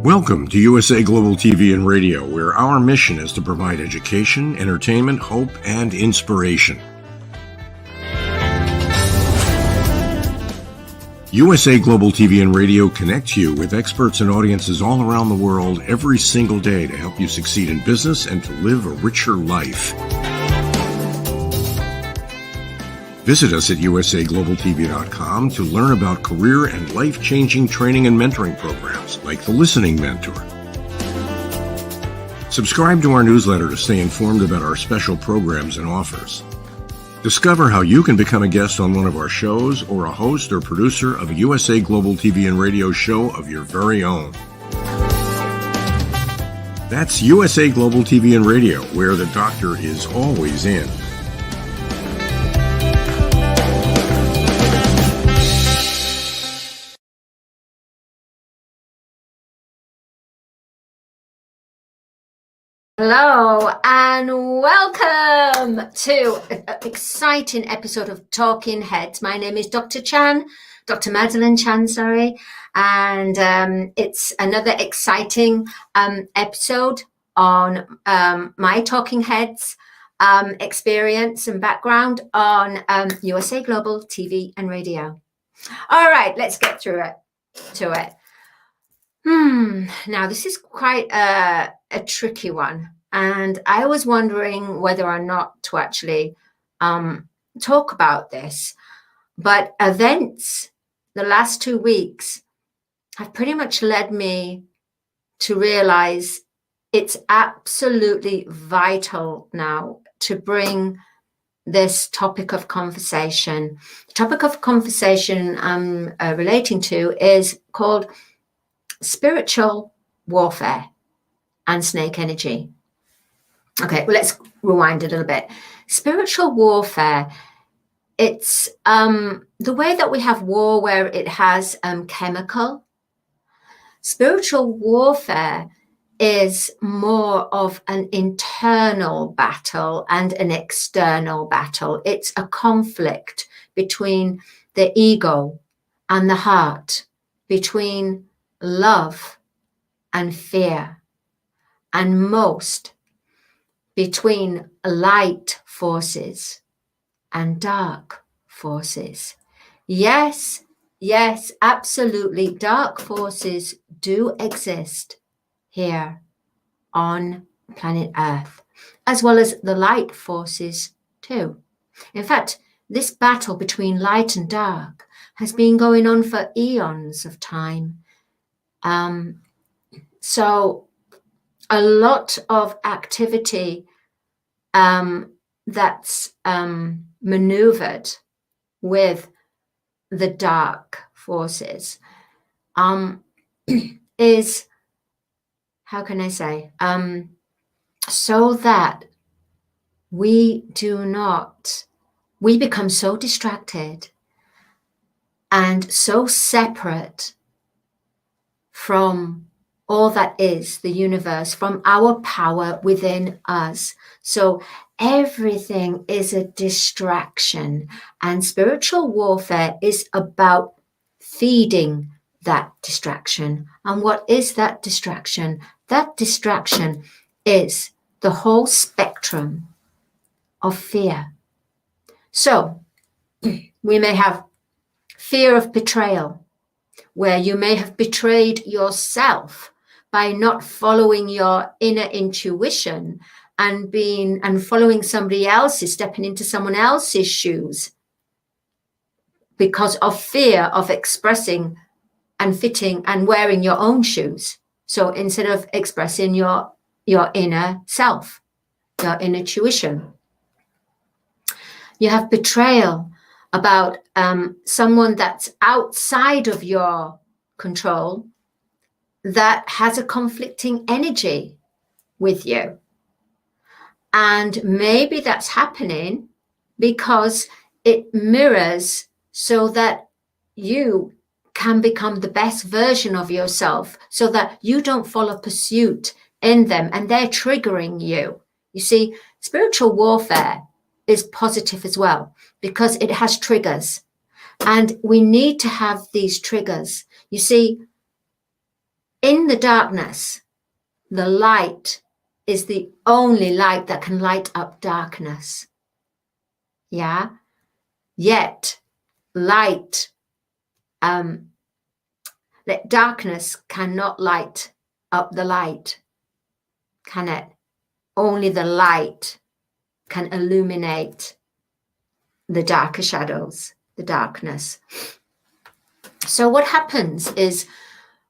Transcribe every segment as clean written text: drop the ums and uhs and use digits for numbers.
Welcome to USA Global TV and Radio, where our mission is to provide education, entertainment, hope, and inspiration. USA Global TV and Radio connects you with experts and audiences all around the world every single day to help you succeed in business and to live a richer life. Visit us at usaglobaltv.com to learn about career and life-changing training and mentoring programs like the Listening Mentor. Subscribe to our newsletter to stay informed about our special programs and offers. Discover how you can become a guest on one of our shows or a host or producer of a USA Global TV and Radio show of your very own. That's USA Global TV and Radio, where the doctor is always in. Hello and welcome to an exciting episode of Talking Heads. My name is Dr. Chan, Dr. Madalene Chan, and it's another exciting episode on my Talking Heads experience and background on USA Global TV and Radio. All right, let's get to it. Now this is quite a tricky one, and I was wondering whether or not to actually talk about this, but events the last 2 weeks have pretty much led me to realize it's absolutely vital now to bring this topic of conversation. The topic of conversation I'm relating to is called spiritual warfare and snake energy. Okay, well, let's rewind a little bit. Spiritual warfare, it's the way that we have war where it has chemical. Spiritual warfare is more of an internal battle and an external battle. It's a conflict between the ego and the heart, between love and fear, and most between light forces and dark forces. Yes, absolutely. Dark forces do exist here on planet Earth, as well as the light forces too. In fact, this battle between light and dark has been going on for eons of time. So a lot of activity that's maneuvered with the dark forces is, how can I say, so that we become so distracted and so separate from all that is the universe, from our power within us. So everything is a distraction, and spiritual warfare is about feeding that distraction. And what is that distraction? That distraction is the whole spectrum of fear. So we may have fear of betrayal, where you may have betrayed yourself by not following your inner intuition and following somebody else's, stepping into someone else's shoes because of fear of expressing and fitting and wearing your own shoes. So instead of expressing your inner self, your inner intuition, you have betrayal about someone that's outside of your control that has a conflicting energy with you. And maybe that's happening because it mirrors so that you can become the best version of yourself, so that you don't follow pursuit in them and they're triggering you. You see, spiritual warfare is positive as well because it has triggers, and we need to have these triggers. You see, in the darkness, the light is the only light that can light up darkness. Yeah. Yet light, that darkness cannot light up the light, can it? Only the light can illuminate the darker shadows, the darkness. So what happens is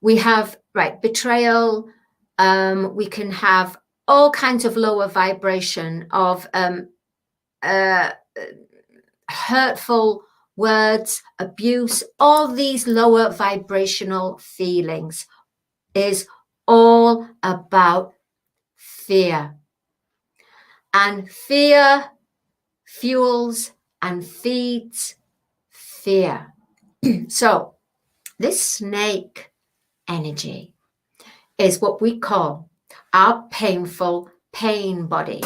we have, right, betrayal. We can have all kinds of lower vibration of hurtful words, abuse. All these lower vibrational feelings is all about fear. And fear fuels and feeds fear. So this snake energy is what we call our painful pain body.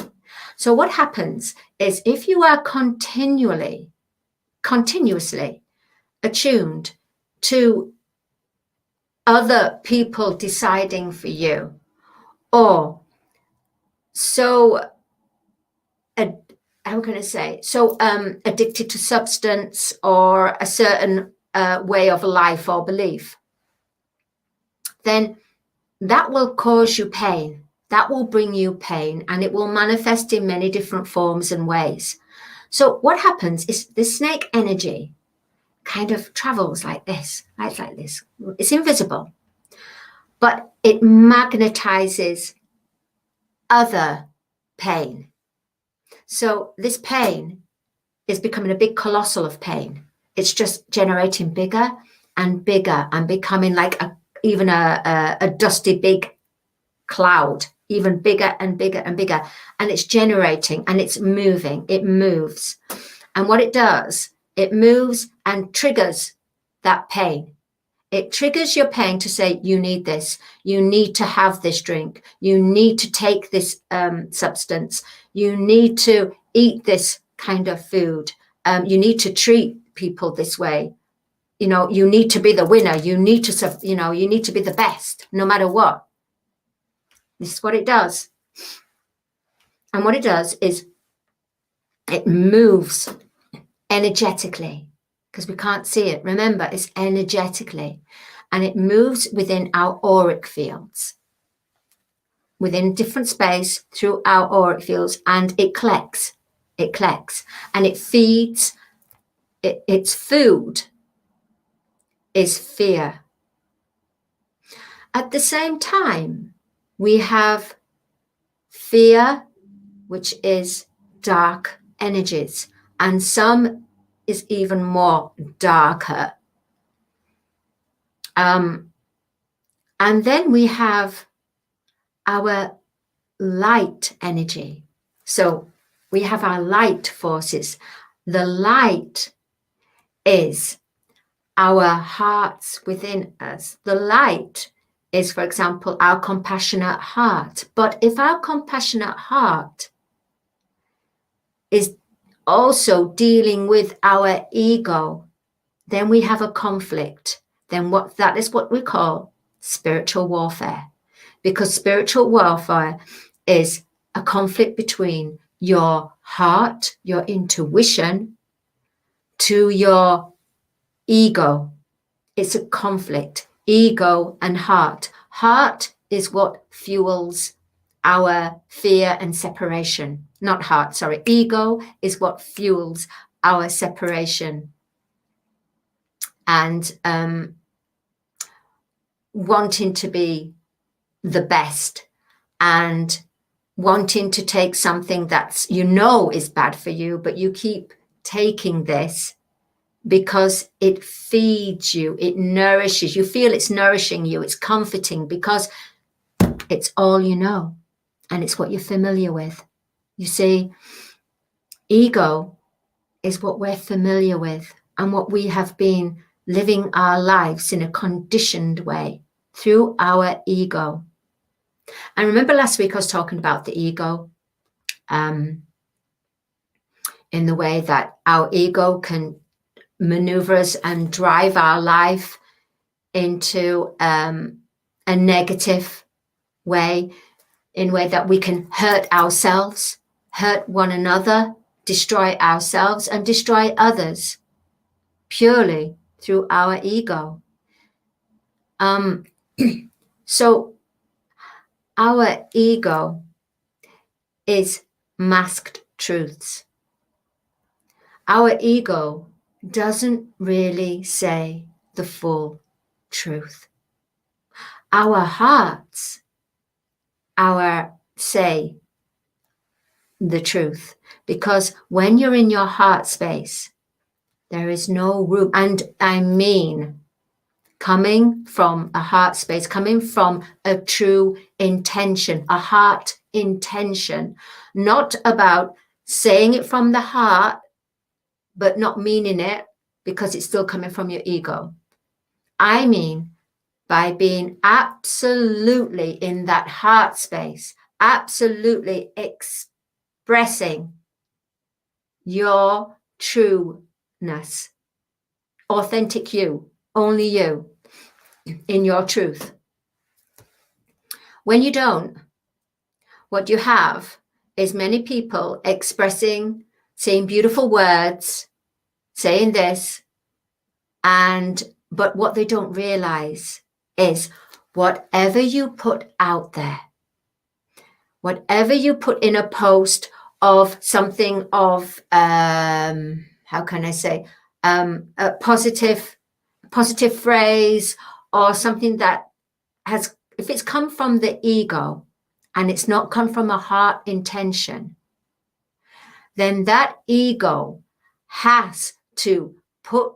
So what happens is if you are continuously attuned to other people deciding for you, or so addicted to substance or a certain way of life or belief, then that will cause you pain. That will bring you pain, and it will manifest in many different forms and ways. So what happens is the snake energy kind of travels like this, like this. It's invisible, but it magnetizes other pain. So this pain is becoming a big colossal of pain. It's just generating bigger and bigger and becoming like even a dusty big cloud, even bigger and bigger and bigger. And it's generating and it's moving. It moves. And what it does, it moves and triggers that pain. It triggers your pain to say, you need this. You need to have this drink. You need to take this substance. You need to eat this kind of food. You need to treat people this way. You know, you need to be the winner. You need to, you need to be the best, no matter what. This is what it does. And what it does is it moves energetically, because we can't see it. Remember, it's energetically. And it moves within our auric fields, within different space through our auric fields, and it collects. It collects. And it feeds. Its food is fear. At the same time, we have fear, which is dark energies, and some is even more darker. And then we have our light energy. So we have our light forces. The light is our hearts within us. The light is, for example, our compassionate heart. But if our compassionate heart is also dealing with our ego, then we have a conflict. Then that is what we call spiritual warfare. Because spiritual warfare is a conflict between your heart, your intuition, to your ego. It's a conflict, ego and heart. Heart is what fuels our fear and separation. Not heart, sorry. Ego is what fuels our separation. And wanting to be the best and wanting to take something that's, is bad for you, but you keep taking this because it feeds you, it nourishes, you feel it's nourishing you, it's comforting because it's all you know and it's what you're familiar with. You see, ego is what we're familiar with and what we have been living our lives in a conditioned way through our ego. And remember last week I was talking about the ego in the way that our ego can maneuver us and drive our life into a negative way, in a way that we can hurt ourselves, hurt one another, destroy ourselves and destroy others purely through our ego. So our ego is masked truths. Our ego doesn't really say the full truth. Our hearts, say the truth, because when you're in your heart space, there is no room. And I mean, coming from a heart space, coming from a true intention, a heart intention, not about saying it from the heart, but not meaning it because it's still coming from your ego. I mean, by being absolutely in that heart space, absolutely expressing your trueness, authentic you, only you, in your truth. When you don't, what you have is many people expressing, saying beautiful words, saying this, but what they don't realize is whatever you put out there, whatever you put in a post of something of, how can I say, a positive phrase or something that has, if it's come from the ego and it's not come from a heart intention, then that ego has to put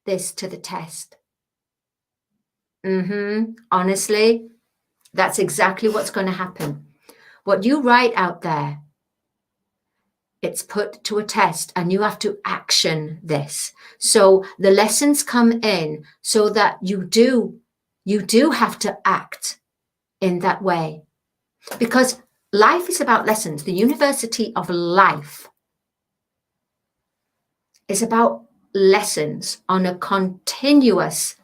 this to the test. Honestly, that's exactly what's going to happen. What you write out there, it's put to a test and you have to action this. So the lessons come in so that you do have to act in that way. Because life is about lessons. The University of Life is about lessons on a continuous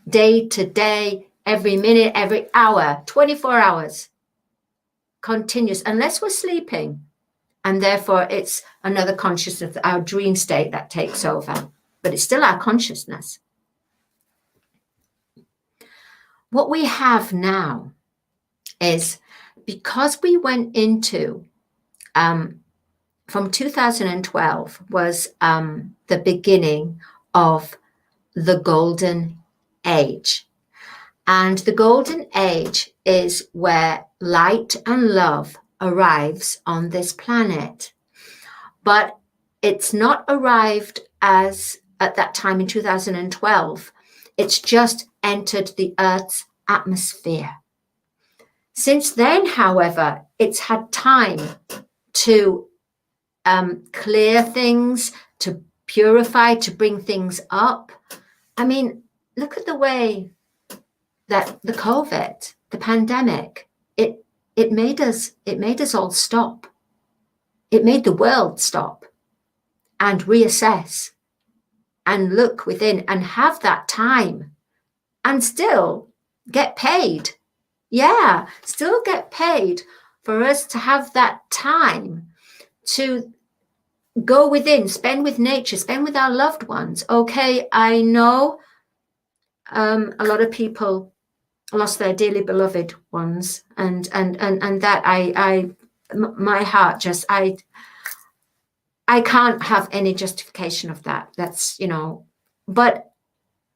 day to day, every minute, every hour, 24 hours, continuous, unless we're sleeping. And therefore, it's another consciousness, our dream state that takes over. But it's still our consciousness. What we have now is, because we went into, from 2012 was the beginning of the golden age. And the golden age is where light and love arrives on this planet. But it's not arrived as at that time in 2012. It's just entered the Earth's atmosphere. Since then, however, it's had time to clear things, to purify, to bring things up. I mean, look at the way that the COVID, the pandemic, it made us all stop. It made the world stop and reassess and look within and have that time and still get paid. Yeah, still get paid for us to have that time to go within, spend with nature, spend with our loved ones. Okay, I know a lot of people lost their dearly beloved ones, and that my heart just, I can't have any justification of that. That's, but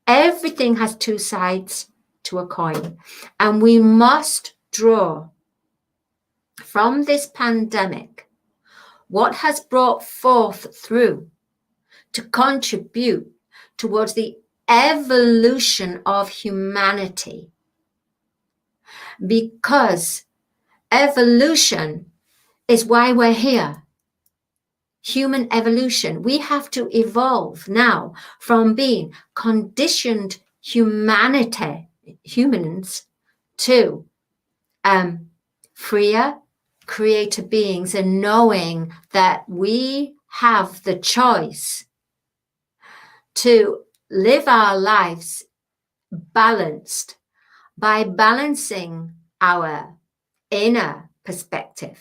everything has two sides to a coin, and we must draw from this pandemic what has brought forth through to contribute towards the evolution of humanity. Because evolution is why we're here. Human evolution. We have to evolve now from being conditioned humans to freer, creator beings, and knowing that we have the choice to live our lives balanced by balancing our inner perspective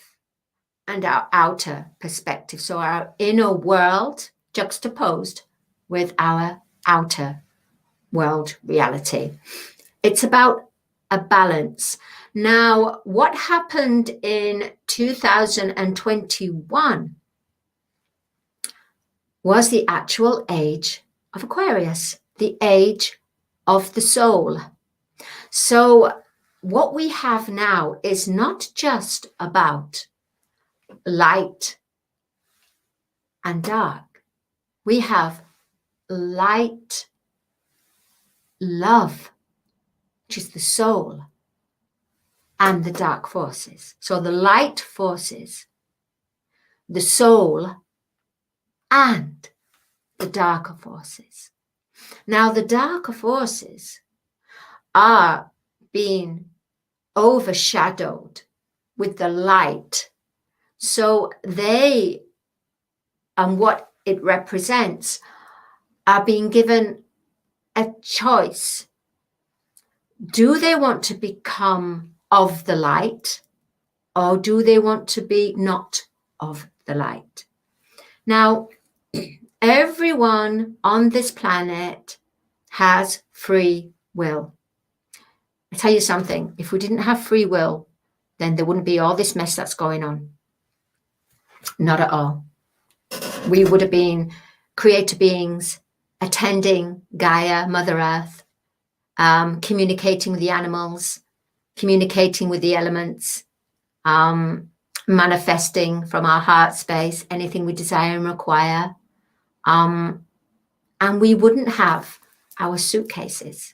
and our outer perspective. So our inner world juxtaposed with our outer world reality. It's about a balance. Now, what happened in 2021 was the actual age of Aquarius, the age of the soul. So what we have now is not just about light and dark. We have light, love, which is the soul, and the dark forces. So the light forces, the soul, and the darker forces. Now, the darker forces are being overshadowed with the light. So they, and what it represents, are being given a choice. Do they want to become of the light, or do they want to be not of the light? Now, everyone on this planet has free will. I tell you something, if we didn't have free will, then there wouldn't be all this mess that's going on. Not at all. We would have been creator beings attending Gaia, Mother Earth, communicating with the animals, communicating with the elements, manifesting from our heart space anything we desire and require. And we wouldn't have our suitcases.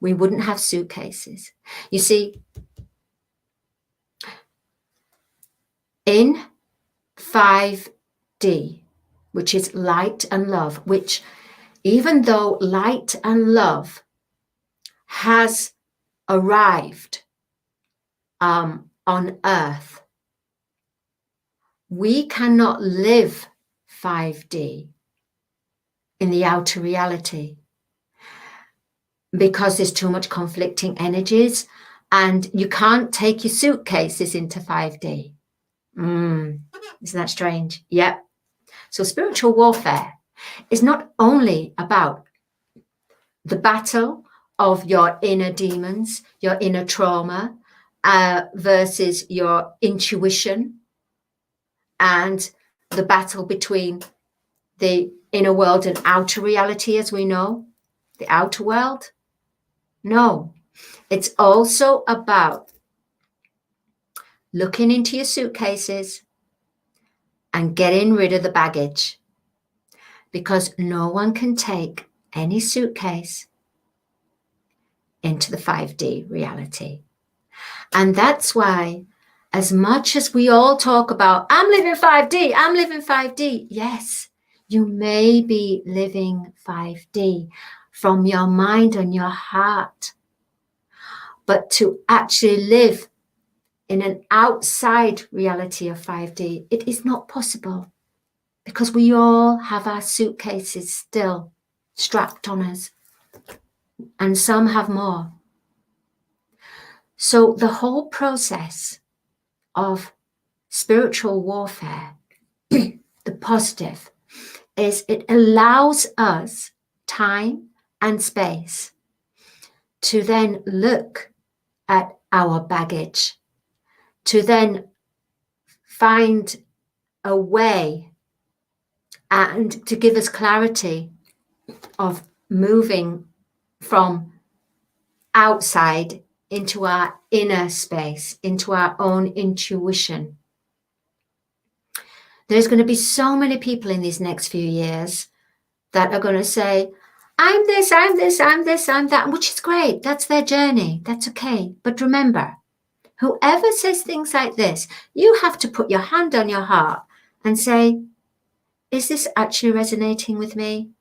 We wouldn't have suitcases. You see, in 5D, which is light and love, which even though light and love has arrived on Earth, we cannot live 5D in the outer reality because there's too much conflicting energies, and you can't take your suitcases into 5D. Isn't that strange? Yep. So spiritual warfare is not only about the battle of your inner demons, your inner trauma, versus your intuition, and the battle between the inner world and outer reality, as we know, the outer world. No, it's also about looking into your suitcases and getting rid of the baggage, because no one can take any suitcase into the 5D reality. And that's why, as much as we all talk about, I'm living 5D, I'm living 5D. Yes, you may be living 5D from your mind and your heart. But to actually live in an outside reality of 5D, it is not possible, because we all have our suitcases still strapped on us, and some have more. So the whole process of spiritual warfare, the positive, is it allows us time and space to then look at our baggage, to then find a way and to give us clarity of moving from outside into our inner space, into our own intuition. There's going to be so many people in these next few years that are going to say, I'm this, I'm this, I'm this, I'm that, which is great. That's their journey. That's okay. But remember, whoever says things like this, you have to put your hand on your heart and say, is this actually resonating with me?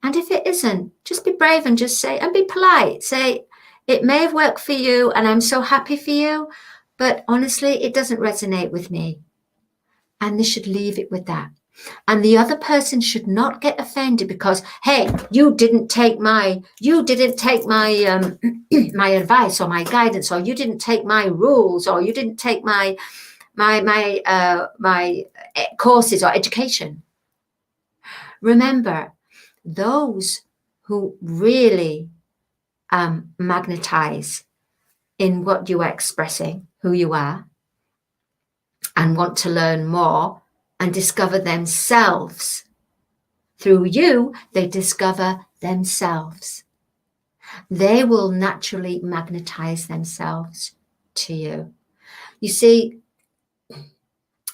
And if it isn't, just be brave and just say, and be polite. Say, it may have worked for you and I'm so happy for you, but honestly, it doesn't resonate with me. And they should leave it with that. And the other person should not get offended because, hey, you didn't take my my advice or my guidance, or you didn't take my rules, or you didn't take my courses or education. Remember, those who really magnetize in what you are expressing, who you are, and want to learn more and discover themselves. Through you, they discover themselves. They will naturally magnetize themselves to you. You see,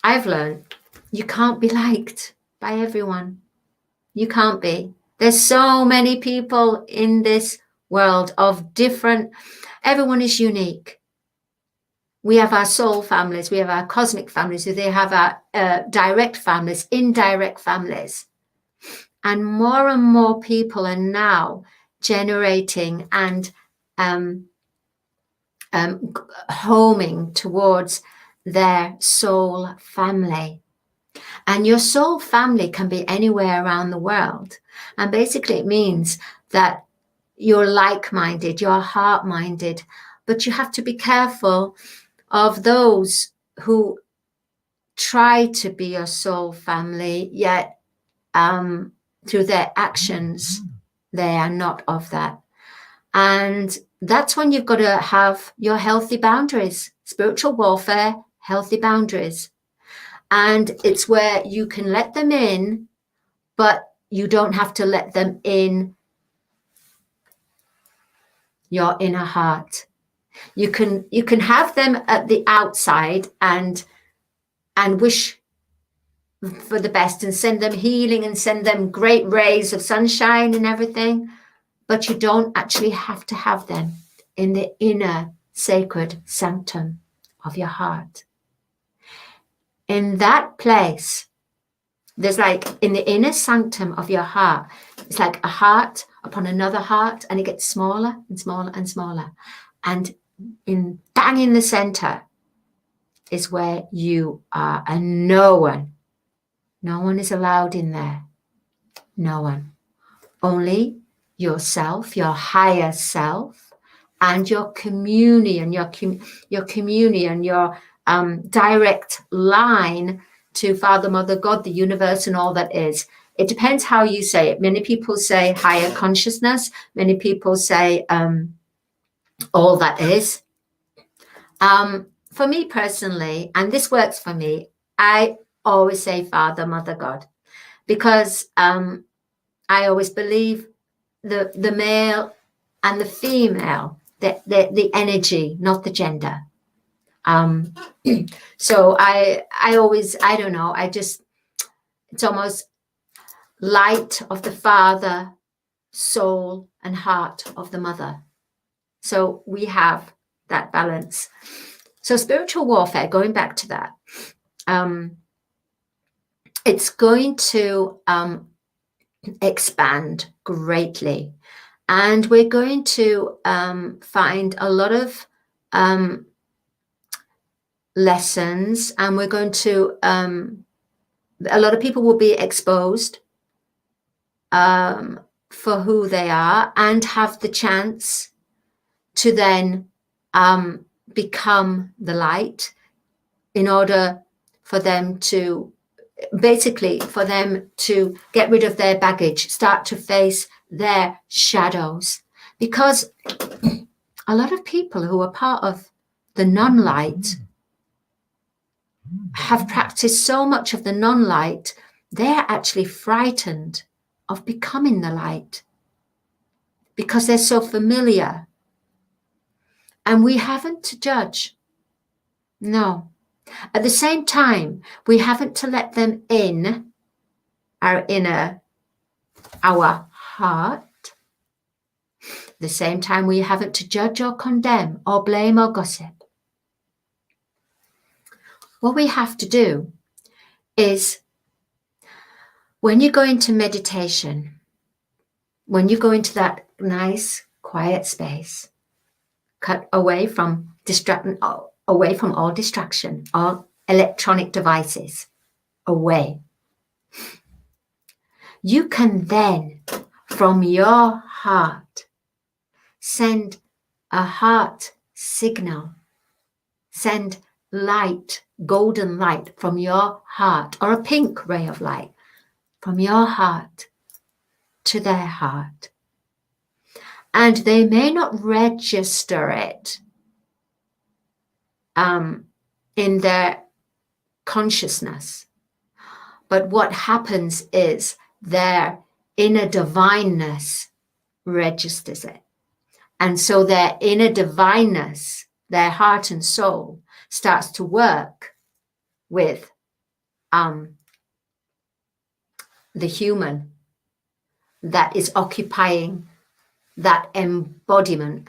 I've learned you can't be liked by everyone. You can't be. There's so many people in this world of different, everyone is unique. We have our soul families, we have our cosmic families, they have our direct families, indirect families. And more people are now generating and homing towards their soul family. And your soul family can be anywhere around the world. And basically it means that you're like-minded, you're heart-minded, but you have to be careful of those who try to be your soul family, yet through their actions, they are not of that. And that's when you've got to have your healthy boundaries, spiritual warfare, healthy boundaries. And it's where you can let them in, but you don't have to let them in your inner heart. You can have them at the outside and wish for the best and send them healing and send them great rays of sunshine and everything, but you don't actually have to have them in the inner sacred sanctum of your heart. In that place, there's like in the inner sanctum of your heart, it's like a heart upon another heart, and it gets smaller and smaller and smaller. And bang in the center is where you are, and no one is allowed in there. No one. Only yourself, your higher self, and your communion, your direct line to Father, Mother, God, the universe, and all that is. It depends how you say it. Many people say higher consciousness. Many people say all that is. For me personally, and this works for me, I always say Father, Mother, God, because I always believe the male and the female, the energy, not the gender. So I always, I don't know, it's almost light of the father, soul and heart of the mother. So we have that balance. So spiritual warfare, going back to that, it's going to expand greatly. And we're going to find a lot of lessons, and we're going to a lot of people will be exposed for who they are, and have the chance to then become the light, in order for them to basically get rid of their baggage, start to face their shadows. Because a lot of people who are part of the non-light have practiced so much of the non-light, they're actually frightened of becoming the light because they're so familiar. And we haven't to judge. No. At the same time, we haven't to let them in our heart. At the same time, we haven't to judge or condemn or blame or gossip. What we have to do is, when you go into meditation, when you go into that nice, quiet space, cut away from all distraction, all electronic devices, away. you can then, from your heart, send a heart signal, send light, golden light from your heart, or a pink ray of light from your heart to their heart. And they may not register it in their consciousness, but what happens is their inner divineness registers it. And so their inner divineness, their heart and soul, starts to work with the human that is occupying that embodiment.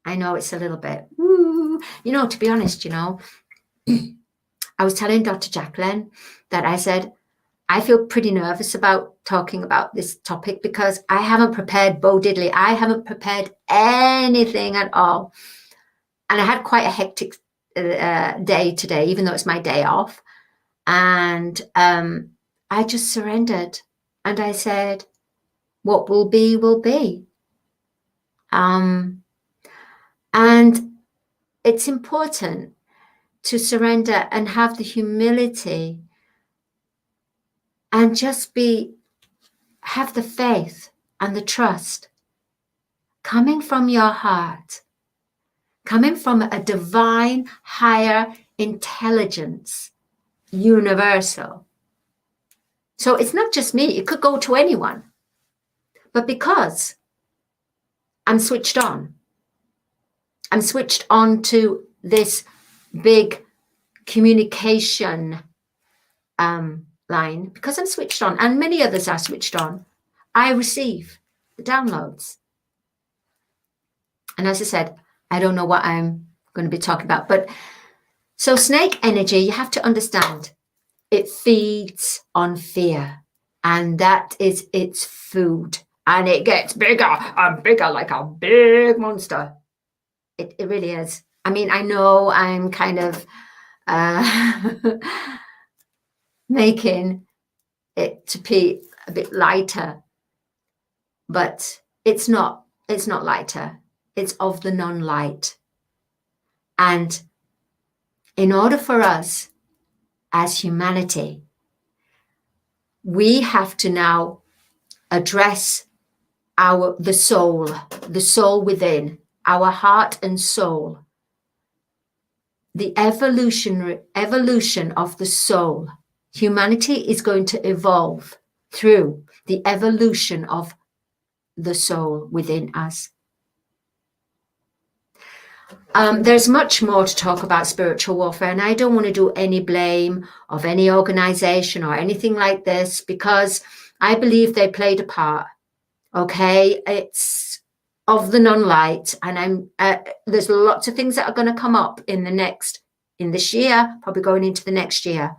I know it's a little bit, woo. To be honest, I was telling Dr. Jacqueline that I said, I feel pretty nervous about talking about this topic because I haven't prepared Bo Diddley. I haven't prepared anything at all. And I had quite a hectic day today, even though it's my day off. And I just surrendered. And I said, what will be, will be. And it's important to surrender and have the humility and just have the faith and the trust coming from your heart, coming from a divine, higher intelligence, universal. So it's not just me, it could go to anyone. But because I'm switched on to this big communication line, because I'm switched on, and many others are switched on, I receive the downloads. And as I said, I don't know what I'm going to be talking about. But so snake energy, you have to understand, it feeds on fear. And that is its food. And it gets bigger and bigger, like a big monster. It really is. I mean, I know I'm kind of making it to be a bit lighter, but it's not lighter. It's of the non-light. And in order for us as humanity, we have to now address the soul within, our heart and soul, the evolution of the soul. Humanity is going to evolve through the evolution of the soul within us. There's much more to talk about spiritual warfare, and I don't want to do any blame of any organization or anything like this, because I believe they played a part. Okay, it's of the non-light, and there's lots of things that are going to come up in this year, probably going into the next year.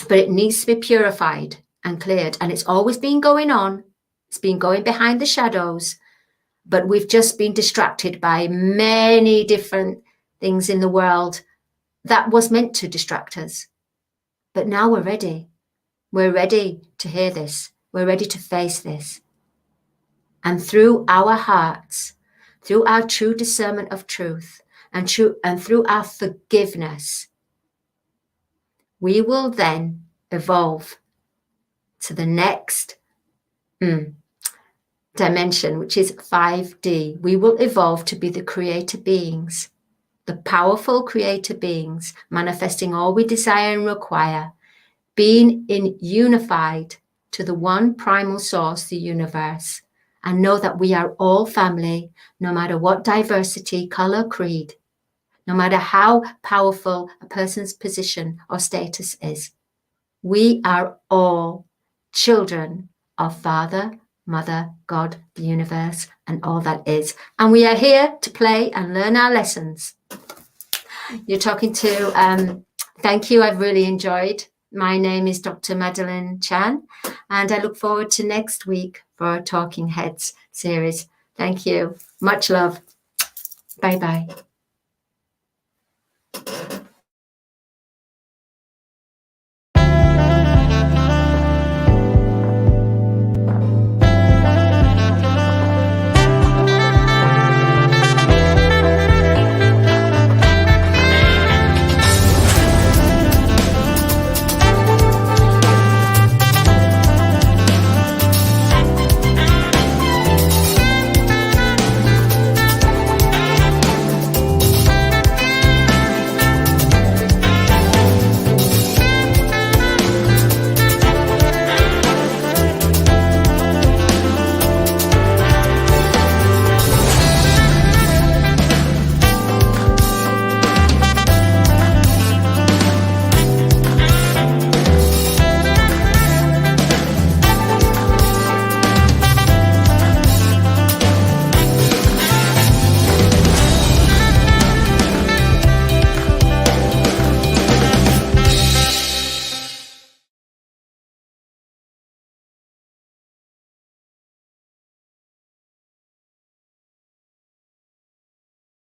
But it needs to be purified and cleared, and it's always been going on. It's been going behind the shadows, but we've just been distracted by many different things in the world that was meant to distract us. But now we're ready. We're ready to hear this. We're ready to face this. And through our hearts, through our true discernment of truth, and through our forgiveness, we will then evolve to the next dimension, which is 5D. We will evolve to be the creator beings, the powerful creator beings, manifesting all we desire and require, being unified to the one primal source, the universe, and know that we are all family, no matter what diversity, color, creed, no matter how powerful a person's position or status is. We are all children of Father, Mother, God, the universe, and all that is. And we are here to play and learn our lessons. You're talking to, thank you, I've really enjoyed. My name is Dr. Madalene Chan, and I look forward to next week for our Talking Heads series. Thank you. Much love. Bye-bye.